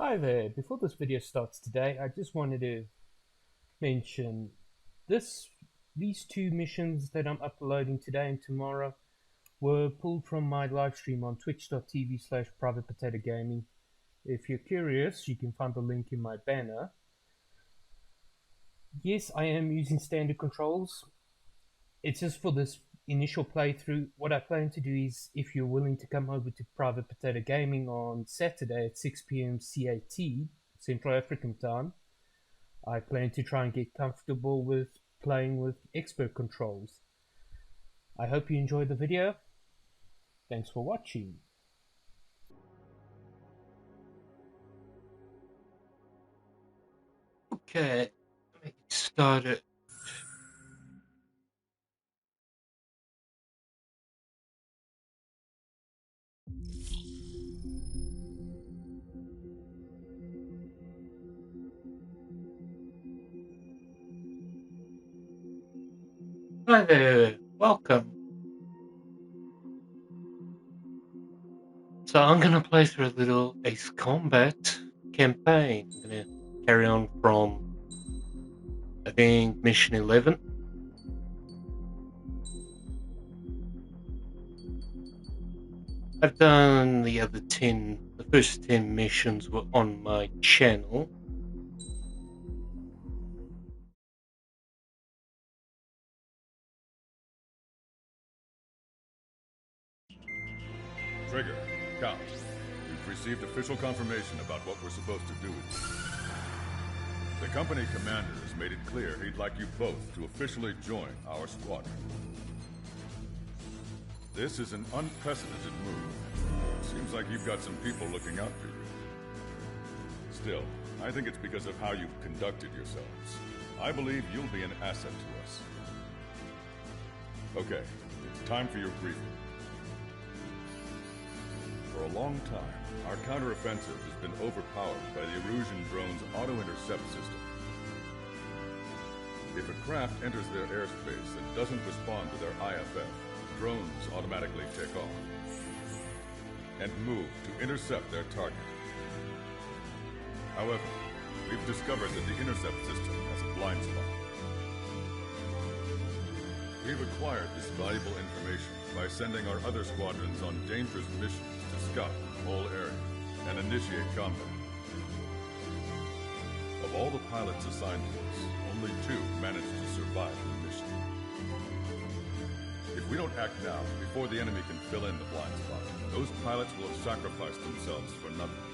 Hi there, before this video starts today, I just wanted to mention these two missions that I'm uploading today and tomorrow were pulled from my live stream on twitch.tv/privatepotato gaming. If you're curious, you can find the link in my banner. Yes, I am using standard controls. It's just for this initial playthrough. What I plan to do is, if you're willing to come over to Private Potato Gaming on Saturday at 6 PM CAT, Central African time, I plan to try and get comfortable with playing with expert controls. I hope you enjoyed the video. Thanks for watching. Okay, let me get started. Hi there, welcome. So I'm going to play through a little Ace Combat campaign. I'm going to carry on from, I think, Mission 11. I've done the other 10, the first 10 missions were on my channel. Trigger, Cal, we've received official confirmation about what we're supposed to do with you. The company commander has made it clear he'd like you both to officially join our squadron. This is an unprecedented move. Seems like you've got some people looking out for you. Still, I think it's because of how you've conducted yourselves. I believe you'll be an asset to us. Okay, it's time for your briefing. For a long time, our counteroffensive has been overpowered by the Erusean drone's auto-intercept system. If a craft enters their airspace and doesn't respond to their IFF, drones automatically take off and move to intercept their target. However, we've discovered that the intercept system has a blind spot. We've acquired this valuable information by sending our other squadrons on dangerous missions to scout the whole area and initiate combat. Of all the pilots assigned to us, only 2 managed to survive the mission. If we don't act now, before the enemy can fill in the blind spot, those pilots will have sacrificed themselves for nothing.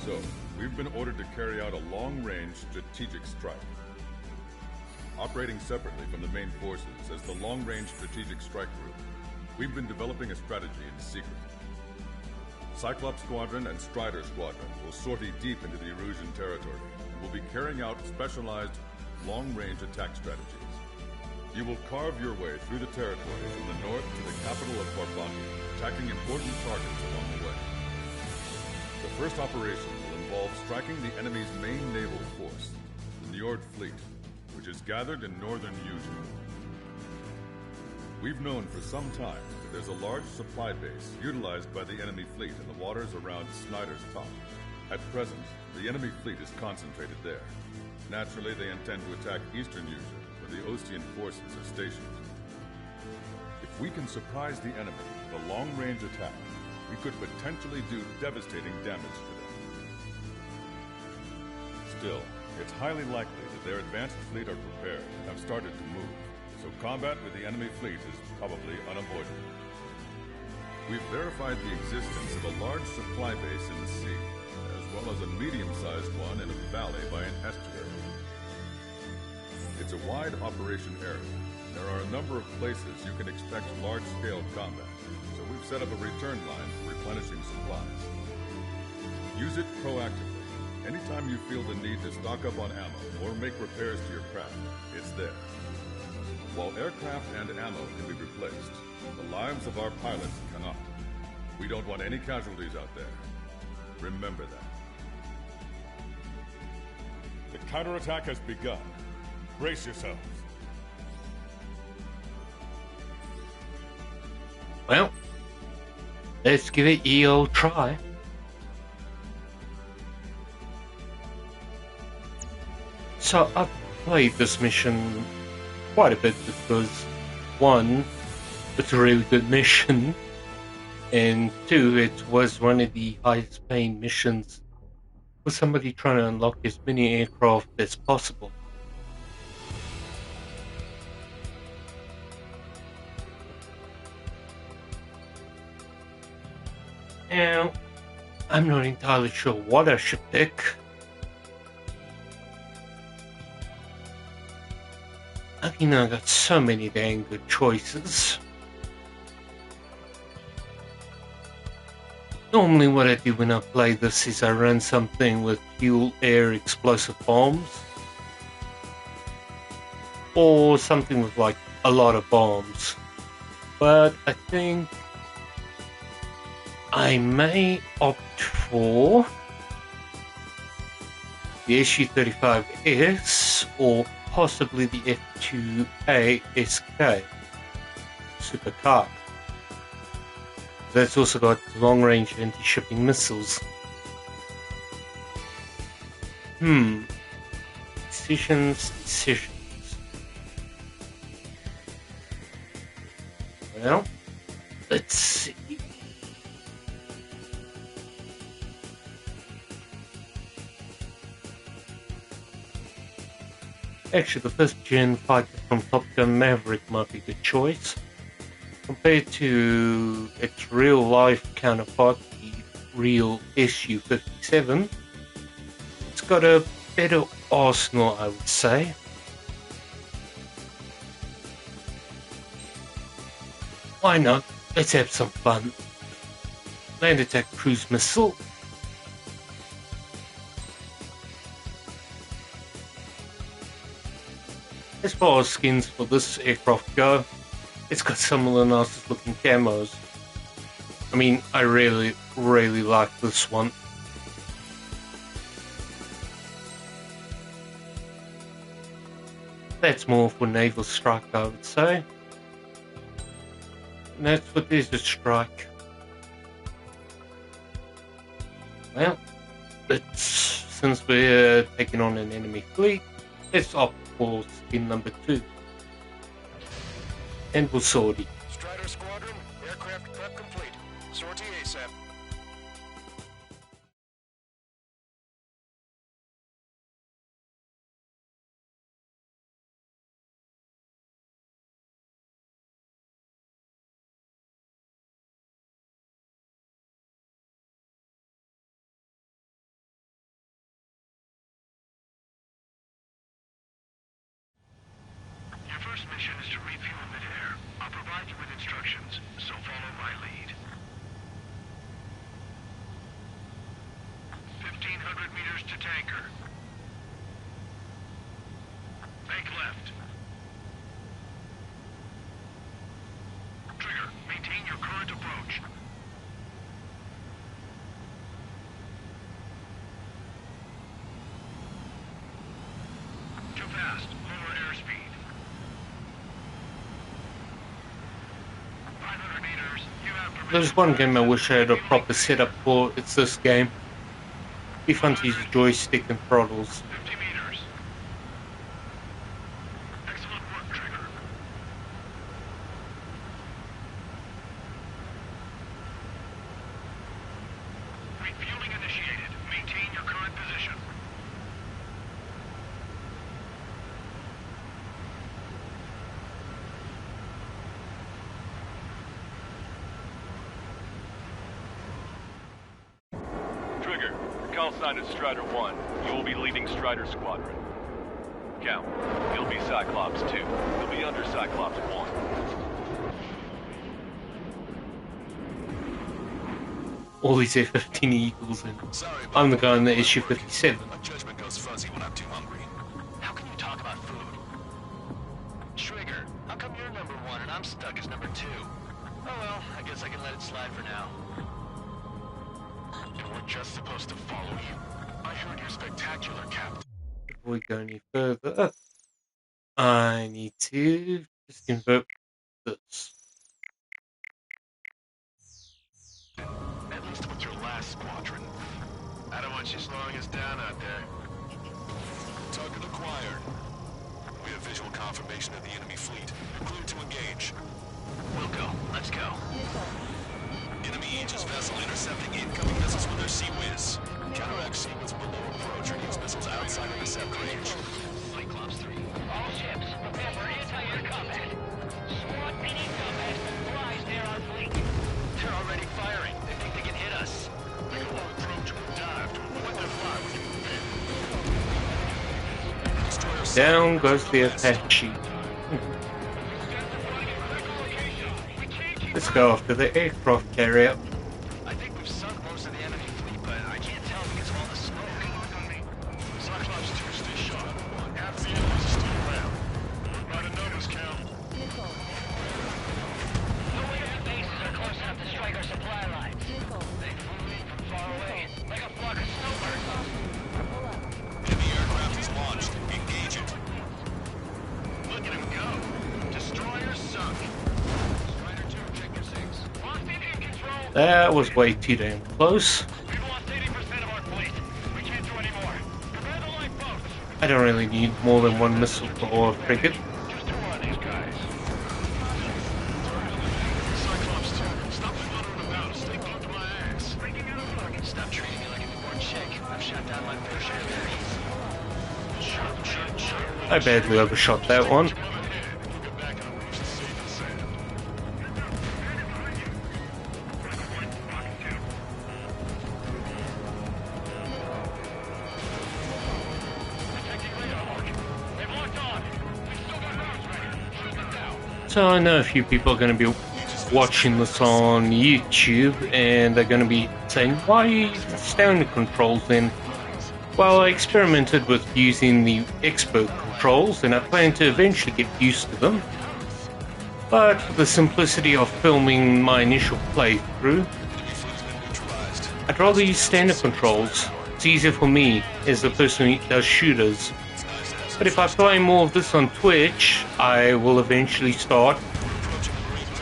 So, we've been ordered to carry out a long-range strategic strike. Operating separately from the main forces as the Long-Range Strategic Strike Group, we've been developing a strategy in secret. Cyclops Squadron and Strider Squadron will sortie deep into the Erusean territory and will be carrying out specialized long-range attack strategies. You will carve your way through the territory from the north to the capital of Barbanti, attacking important targets along the way. The first operation will involve striking the enemy's main naval force, the Njord Fleet, which is gathered in northern Eeusean. We've known for some time that there's a large supply base utilized by the enemy fleet in the waters around Snyder's Top. At present, the enemy fleet is concentrated there. Naturally, they intend to attack eastern Eeusean, where the Eeusean forces are stationed. If we can surprise the enemy with a long-range attack, we could potentially do devastating damage to them. Still, it's highly likely that their advanced fleet are prepared and have started to move, so combat with the enemy fleet is probably unavoidable. We've verified the existence of a large supply base in the sea, as well as a medium-sized one in a valley by an estuary. It's a wide operation area. There are a number of places you can expect large-scale combat, so we've set up a return line for replenishing supplies. Use it proactively. Anytime you feel the need to stock up on ammo or make repairs to your craft, it's there. While aircraft and ammo can be replaced, the lives of our pilots cannot. We don't want any casualties out there. Remember that. The counterattack has begun. Brace yourselves. Well, let's give it ye old try. So I've played this mission quite a bit because, one, it's a really good mission, and two, it was one of the highest paying missions for somebody trying to unlock as many aircraft as possible. Now, I'm not entirely sure what I should pick. I mean, I got so many dang good choices. Normally what I do when I play this is I run something with fuel, air, explosive bombs. Or something with like a lot of bombs. But I think I may opt for the SU-35S or possibly the F-2A SK supercar. That's also got long-range anti-shipping missiles. Decisions. Well, let's see. Actually, the first gen fighter from Top Gun Maverick might be a good choice. Compared to its real-life counterpart, the real Su-57, it's got a better arsenal, I would say. Why not? Let's have some fun. Land attack cruise missile. As far as skins for this aircraft go, it's got some of the nicest looking camos. I mean, I really like this one. That's more for naval strike, I would say. And that's for desert strike. Well, since we're taking on an enemy fleet, let's opt for skin number 2. And we'll sortie. Strider Squadron, aircraft prep complete. Sortie ASAP. Your first mission is to refuel midair. I'll provide you with instructions, so follow my lead. 1,500 meters to tanker. Make left. Trigger, maintain your current approach. Too fast. Lower airspeed. 500 meters. You have permission. There's one game I wish I had a proper setup for. It's this game. Be fun to use a joystick and throttles. 50 meters. Excellent work, Trigger. Refueling initiated. Maintain your current position. Trigger, your call sign is Strider 1. You will be leading Strider Squadron. Count. You'll be Cyclops 2. You'll be under Cyclops 1. All these F-15 Eagles, and Sorry, I'm the guy in the Su-57. my judgment goes fuzzy when I'm too hungry. How can you talk about food? Trigger, how come you're number 1 and I'm stuck as number 2? Oh well, I guess I can let it slide for now. And we're just supposed to follow you. I heard you're spectacular, Captain. Before we go any further, I need to just invert this. At least with your last squadron. I don't want you slowing us down out there. Target acquired. We have visual confirmation of the enemy fleet. Clear to engage. We'll go. Let's go. Enemy Aegis vessel intercepting incoming missiles with their Sea Whiz. Counteract Sea Whiz below approach or use missiles outside intercept range. Cyclops 3. All ships, prepare for anti-air combat. Squad PD combat flies near our fleet. They're already firing. They think they can hit us. We will approach with dive to avoid their fire when you prepare. Down goes the Apache. Let's go after the aircraft carrier. I think we've sunk most of the enemy fleet, but I can't tell because of all the smoke. Cyclops 2, stay sharp. Half the enemies are still around. By the numbers count. No way to the bases are close enough to strike our supply lines. They flew in from far away, like a flock of snowbirds. Enemy aircraft is launched. Engage it. Look at him go. Destroyer sunk. Strider 2, check your 6. Locked in control. That was way too damn close. We've lost 80% of our fleet. We can't do any more. Prepare the lifeboats. I don't really need more than one missile or frigate. Just 2 on these guys. Cyclops 2, stop fluttering about. Stay glued to my ass. Stop treating me like a newborn chick. I've shot down my fair share of enemies. I badly overshot that one. Get back in the roost safe and sound. They've locked on. We've still got rounds ready. Shoot them down. So I know a few people are going to be watching this on YouTube and they're going to be saying, why are you using standard controls then? Well, I experimented with using the expert controls and I plan to eventually get used to them. But for the simplicity of filming my initial playthrough, I'd rather use standard controls. It's easier for me as the person who does shooters. But if I play more of this on Twitch, I will eventually start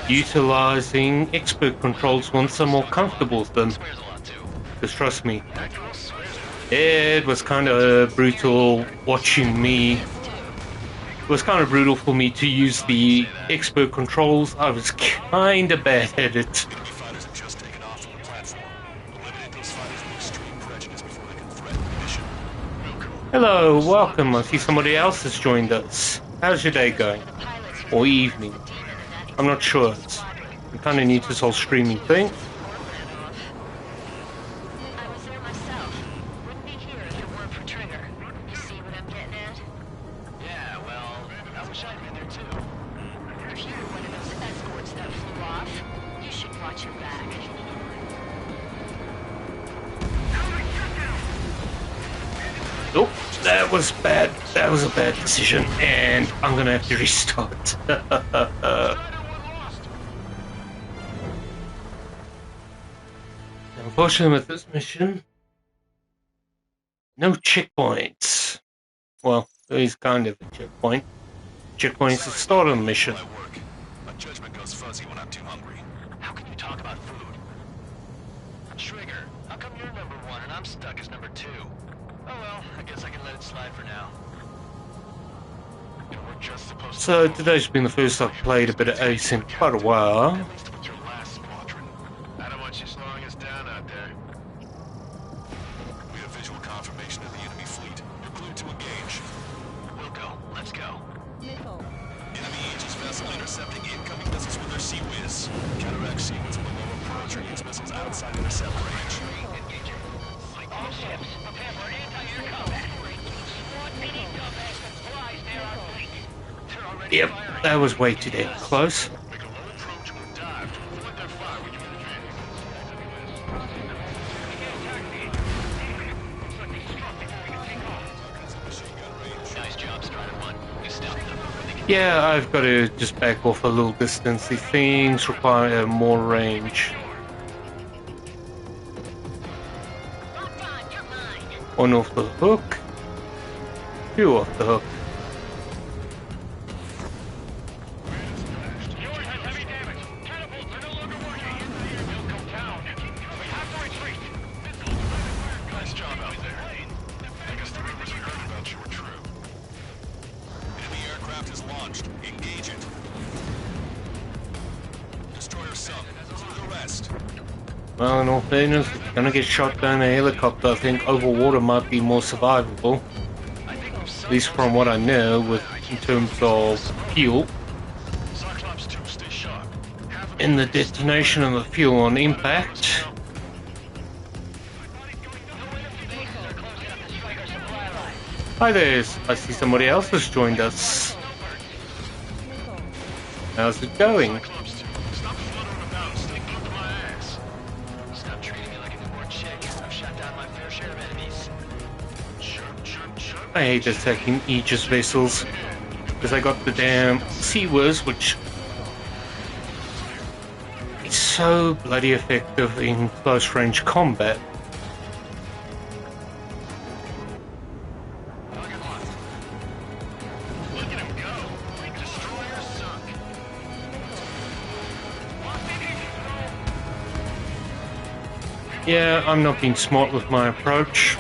utilizing expert controls once I'm more comfortable with them. Because trust me, it was kind of brutal watching me. It was kind of brutal for me to use the expert controls. I was kind of bad at it. Fighters have just taken off from the platform. Eliminate those fighters with extreme prejudice before they can threaten the mission. Hello, welcome. I see somebody else has joined us. How's your day going? Or evening? I'm not sure. I'm kind of new to this whole streaming thing. I was there myself. Wouldn't be here if it weren't for Trigger. You see what I'm getting at? Yeah, well, I wish I'd been there too. If you were one of those escorts that flew off, you should watch your back. Nope, that was bad. That was a bad decision, and I'm gonna have to restart. Unfortunately, with this mission, no checkpoints. Well, there is kind of a checkpoint. Checkpoint is the start of the mission. My work. My judgment goes fuzzy when I'm too hungry. How can you talk about food? Trigger, how come you're number 1 and I'm stuck as number 2? Oh well, I guess I can let it slide for now. And we're just supposed So to today's been the first I've played a bit of Ace in quite a while. at least with your last squadron. I don't want you slowing us down out there. We have visual confirmation of the enemy fleet. You're cleared to engage. We'll go. Let's go. Enemy Aegis vessel intercepting incoming missiles with their Sea Whiz. Counteract Sea Whiz below approach or use missiles outside intercept range. All ships, prepare for anti-air combat. Squad PD combat flies near our fleet. They're already Yep, firing. that was way too damn close. Make a low approach with dive to avoid their fire when you Nice job, Strider 1. You stopped them before they could. Yeah, I've got to just back off a little distance. These things require more range. Locked on, you're mine. One off the hook. Two off the hook. Yours has heavy damage. Catapults are no longer working. We'll come down. We have to retreat. Nice job out there. I guess the rumors we heard about you were true. launched. Engage it. Destroyer sunk. Through the rest. Well, in all fairness, if you're gonna get shot down a helicopter, I think over water might be more survivable. At least from what I know, in terms of fuel. Cyclops 2, stay sharp. In the detonation and the fuel on impact. Hi there, I see somebody else has joined us. How's it going? Cyclops 2, stop fluttering about. Stay glued to my ass. Stop treating me like a newborn chick. I've shot down my fair share of enemies. Chirp, chirp, chirp. I hate attacking Aegis vessels because I got the damn Sea Whiz, which is so bloody effective in close range combat. Look at him go. Destroyer sunk. Yeah, I'm not being smart with my approach.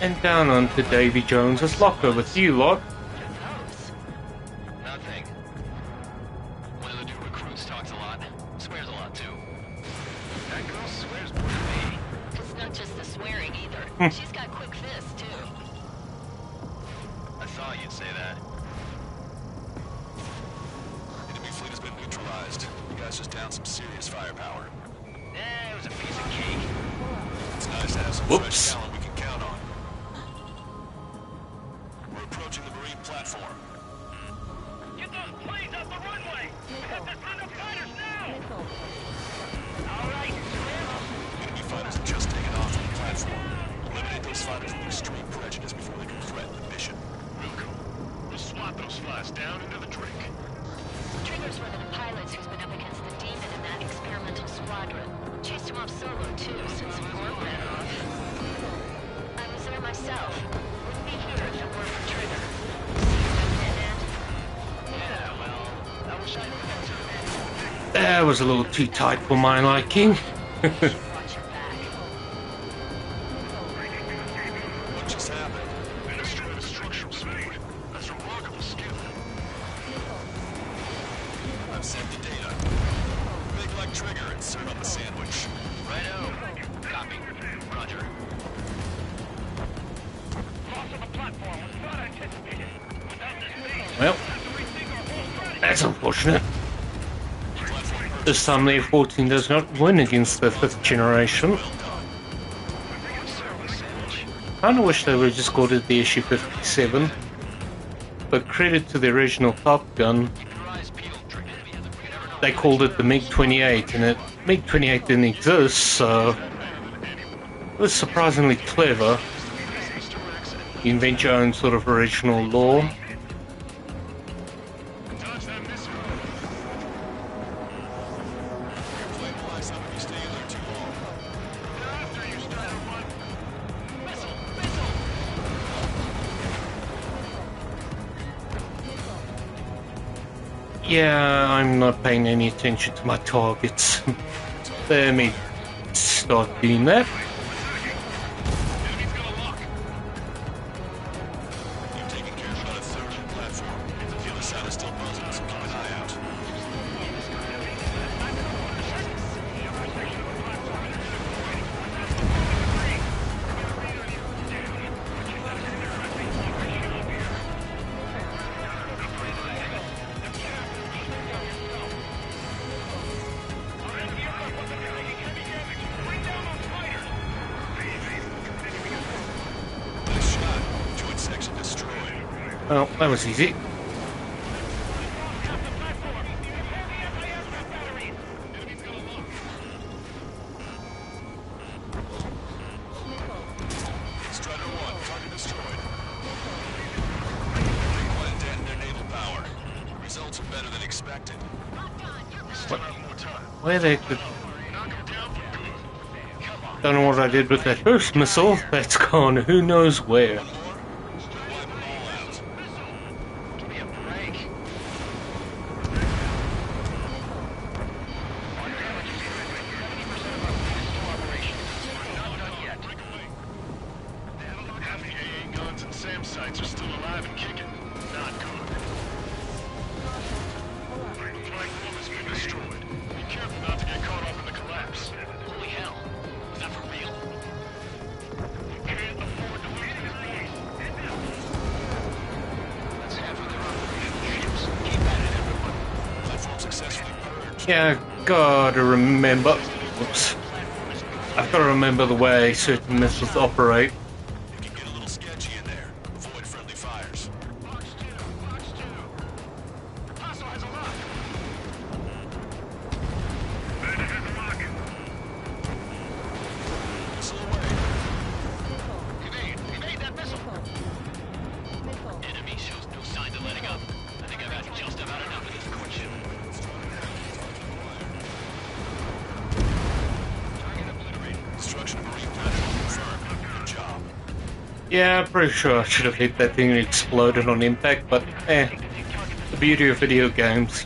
And down onto Davy Jones's locker with you lot. Nothing. One of the new recruits talks a lot. Swears a lot, too. That girl swears more than me. It's not just the swearing either. She's got quick fists, too. I thought you'd say that. Enemy fleet has been neutralized. You guys just downed some serious firepower. It was a piece of cake. It's nice to have some Whoops. fresh talent we can count on. We're approaching the marine platform. Get those planes off the runway! We have to send up fighters now! All right, Enemy fighters have just taken off from the platform. Eliminate those fighters with extreme prejudice before they can threaten the mission. Wilco, we'll swat those flies down into the drink. Trigger's one of the pilots who's been up against the demon in that experimental squadron. Chased him off solo, too, since the war ran off. I was there myself. Wouldn't be here if it weren't for Trigger. yeah, well, I wish I knew that too. That was a little too tight for my liking. Watch your back. What just happened? An instrument structural speed. That's remarkable skill. I've sent the data. Big like Trigger and serve up a sandwich. Righto. Copy. Roger. Loss of the platform was not anticipated. Without this base, Well, we'll have to rethink our whole strategy. that's unfortunate. This time the F-14 does not win against the 5th generation. Kinda wish they would have just called it the issue 57. But credit to the original Top Gun, they called it the MiG-28, and MiG-28 didn't exist, so it was surprisingly clever. You invent your own sort of original lore. Yeah, I'm not paying any attention to my targets. Let me start doing that. Enemy's gonna lock. You've taken care of about a third of the platform. The other side is still buzzing, so keep an eye out. Nice shot. Joint section destroyed. Well, that was easy. Strider 1, target destroyed. One dent in their naval power. Results are better than expected. Still have more time. Where they could... Knock them down for good. Come on. Don't know what I did with that first missile. That's gone who knows where. One more. We'll wipe them all out. Give me a break. guns and SAM sites are still alive and kicking. Not good. Platform has been destroyed. Be careful not to get caught up in the collapse. Holy hell. Is that for real? Can't afford to lose these days. That's half of their operational ships. Keep at it, everyone. Platform successfully purged. Yeah, gotta remember. Whoops. I've got to remember the way certain missiles operate. It can get a little sketchy in there. Avoid friendly fires. Box 2, Box 2. Paso has a lock. Bandit has a lock. Missile away. Evade that missile. Enemy shows no signs of letting up. I think I've had just about enough of this courtship. Destruction of marine platform confirmed. Good job. Yeah, I'm pretty sure I should have hit that thing and exploded on impact, but the beauty of video games.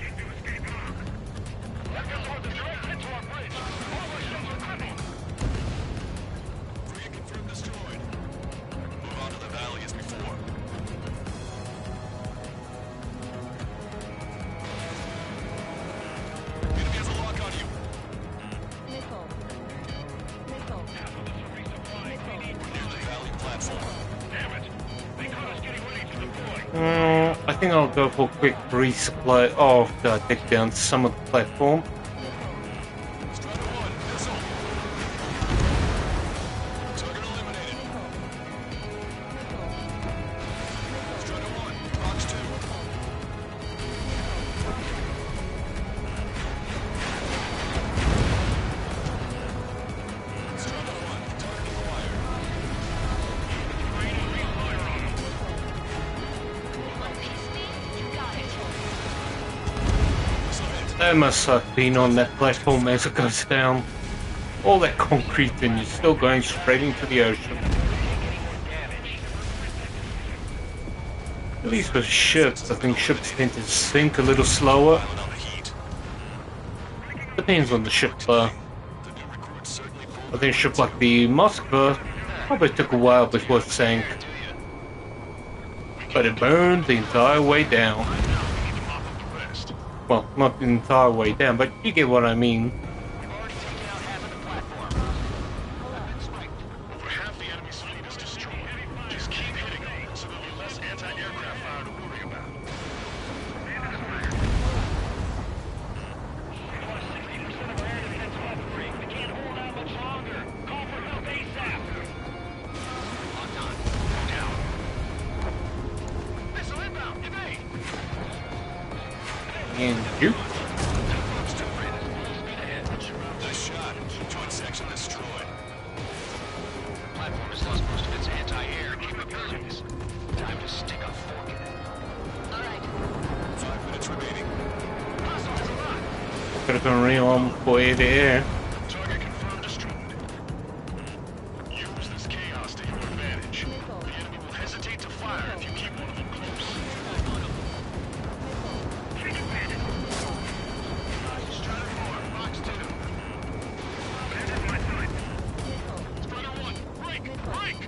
Free and confirmed destroyed. Move on to the valley as before. Enemy has a lock on you. Near the valley platform. Damn it. They caught us getting ready to deploy. I think I'll go for a quick resupply. Oh, God, take down some of the platform. Strider 1, missile. Target eliminated. Strider 1, box 2. Strider 1, target acquired. Missile hit. That must suck being on that platform as it goes down. All that concrete and you're still going straight into the ocean. At least with ships, I think ships tend to sink a little slower. Island on the heat. Depends on the ship though. The new recruits certainly pulled I think a ship like the Moskva probably took a while before it sank. But it burned the entire way down. now. We need to mop up the rest. Well, not the entire way down, but you get what I mean. We've already taken out half of the platform. I've been spiked. Over half the enemy's fleet is destroyed. Just keep hitting them, so there'll be less anti-aircraft fire to worry about. We can't hold out much longer. Call for help ASAP. Locked on. Go down. Missile inbound! Evade! And you? Nice shot. Joint section destroyed. Platform has lost most of its anti-air capabilities. Time to stick a fork in it. All right. 5 minutes remaining. Paso has a lock. Could have gone rearm for air to air. Target confirmed destroyed. Use this chaos to your advantage. The enemy will hesitate to fire if you keep one of them close. Strider 4, box 2. Strider 1, break! Break!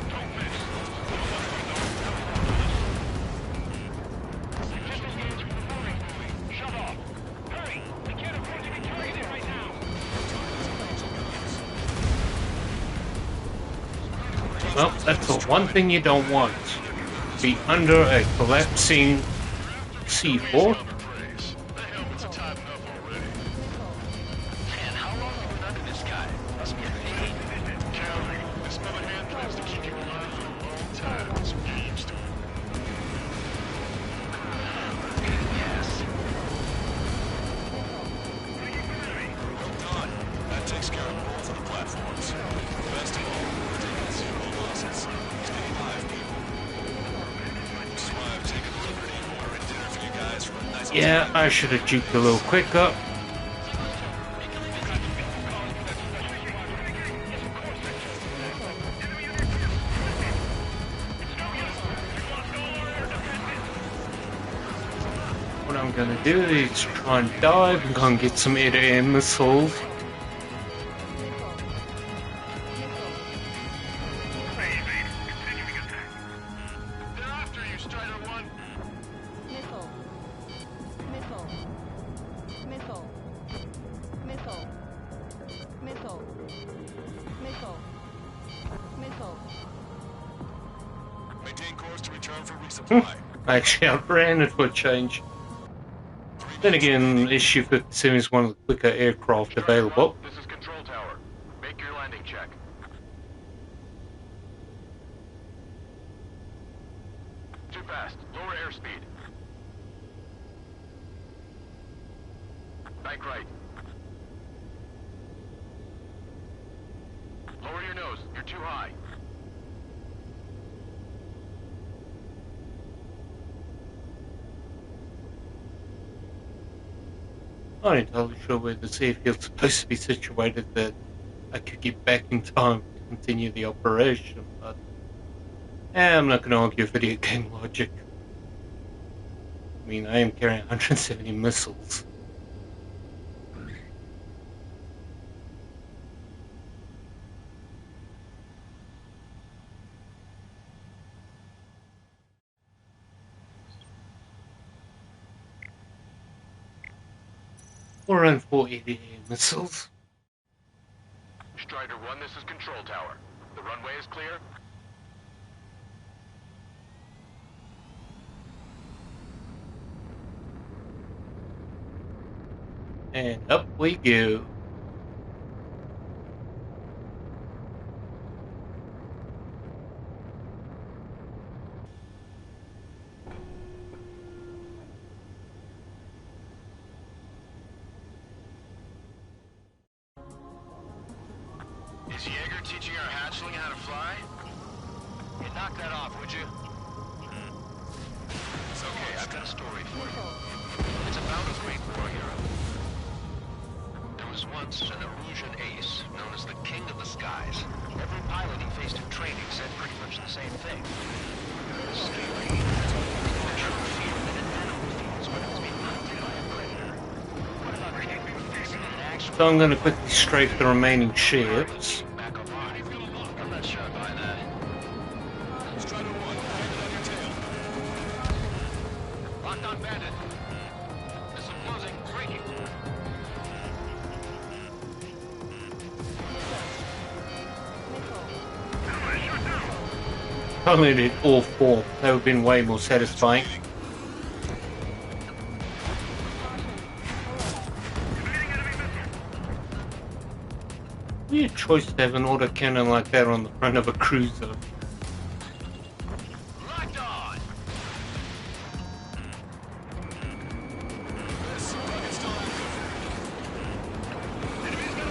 Don't miss. Shut off. Hurry. We can't afford to be targeted right now. Well, that's the one thing you don't want. Be under a collapsing C4. Praise. The helmets are tied enough already. Man, how long have you been under this guy? Must be a decade. Cowrie, this mother hand plans to keep you alive for a long time, so get used to it. Yes. Well done. That takes care of both of the platforms. Best of all, we're taking 0 losses. Stay alive, people. This is why I've taken the liberty of ordering dinner for you guys from a nice... Yeah, I should have juked a little quicker. What I'm gonna do is try and dive and go and get some air-to-air missiles. Return for resupply. I actually outran it for a change. Then again, SU-57 is one of the quicker aircraft available. This is Control Tower. Make your landing check. Too fast. Lower airspeed. Bank right. Lower your nose. You're too high. I'm not entirely sure where this airfield's supposed to be situated that I could get back in time to continue the operation, but I'm not going to argue video game logic. I mean, I am carrying 170 missiles. Or around 480 missiles. Strider 1, this is Control Tower. The runway is clear? And up we go. Is Jaeger teaching our hatchling how to fly? You knock that off, would you? It's okay, I've got a story for you. It's about a great war hero. There was once an Erusean ace, known as the King of the Skies. Every pilot he faced in training said pretty much the same thing. Scary. The true fear that an animal feels when it's being hunted by a predator. What about the actual... So I'm going to quickly strafe the remaining ships. Back alive. I'm not sure by that. Strider 1, landed on your tail. Locked on bandit. Missile closing. Breaking. If I only did all four, that would have been way more satisfying. Weird choice to have an autocannon like that on the front of a cruiser. Locked on.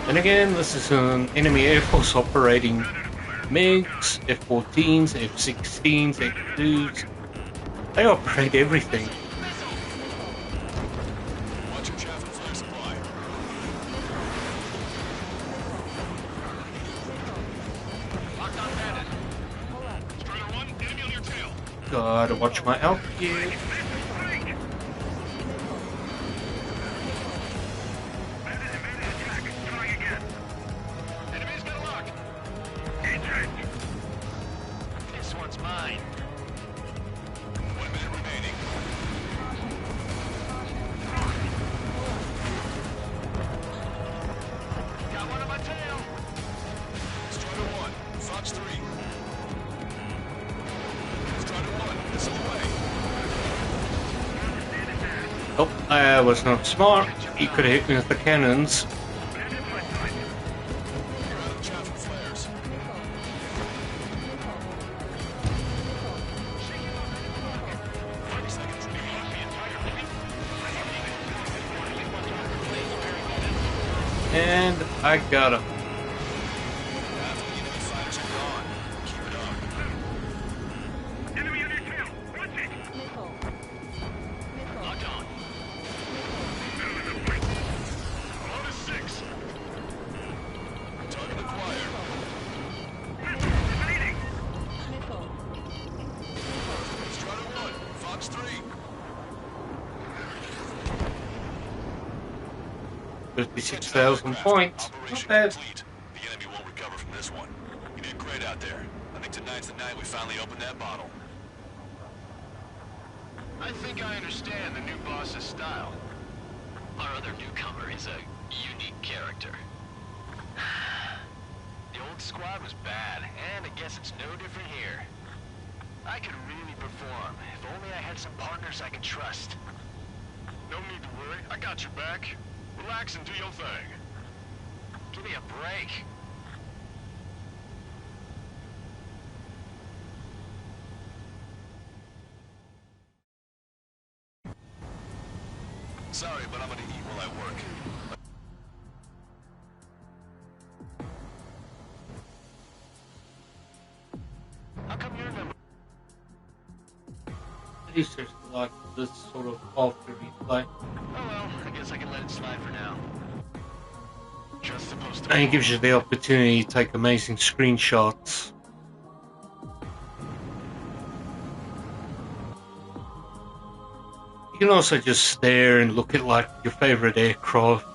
And again, this is an enemy air force operating MiGs, F-14s, F-16s, F-2s. They operate everything. Watch your chaff and flare supply. Locked on bandit. Strider 1, enemy on your tail. Gotta watch my altitude. Enemy's got a lock. This one's mine. 1 minute remaining. Got one on my tail. Strider 1, Fox 3. Strider 1, missile away. Oh, I was not smart. He could have hit me with the cannons. You're out of chaff and flares. And I got him. Half of the enemy fighters are gone. Keep it up. Locked on. On to 6. Target acquired. Strider 1, Fox 3. 56,000 points. Not Operation bad. complete. The enemy won't recover from this one. You did great out there. I think tonight's the night we finally open that bottle. I think I understand the new boss's style. Our other newcomer is a unique character. The old squad was bad, and I guess it's no different here. I could really perform. If only I had some partners I could trust. No need to worry. I got your back. Relax and do your thing. Give me a break. Sorry, but I'm gonna eat while I work. How come you're number? At least there's like this sort of after replay. Oh well, I guess I can let it slide for now. Just supposed to. And it gives you the opportunity to take amazing screenshots. You can also just stare and look at like your favorite aircraft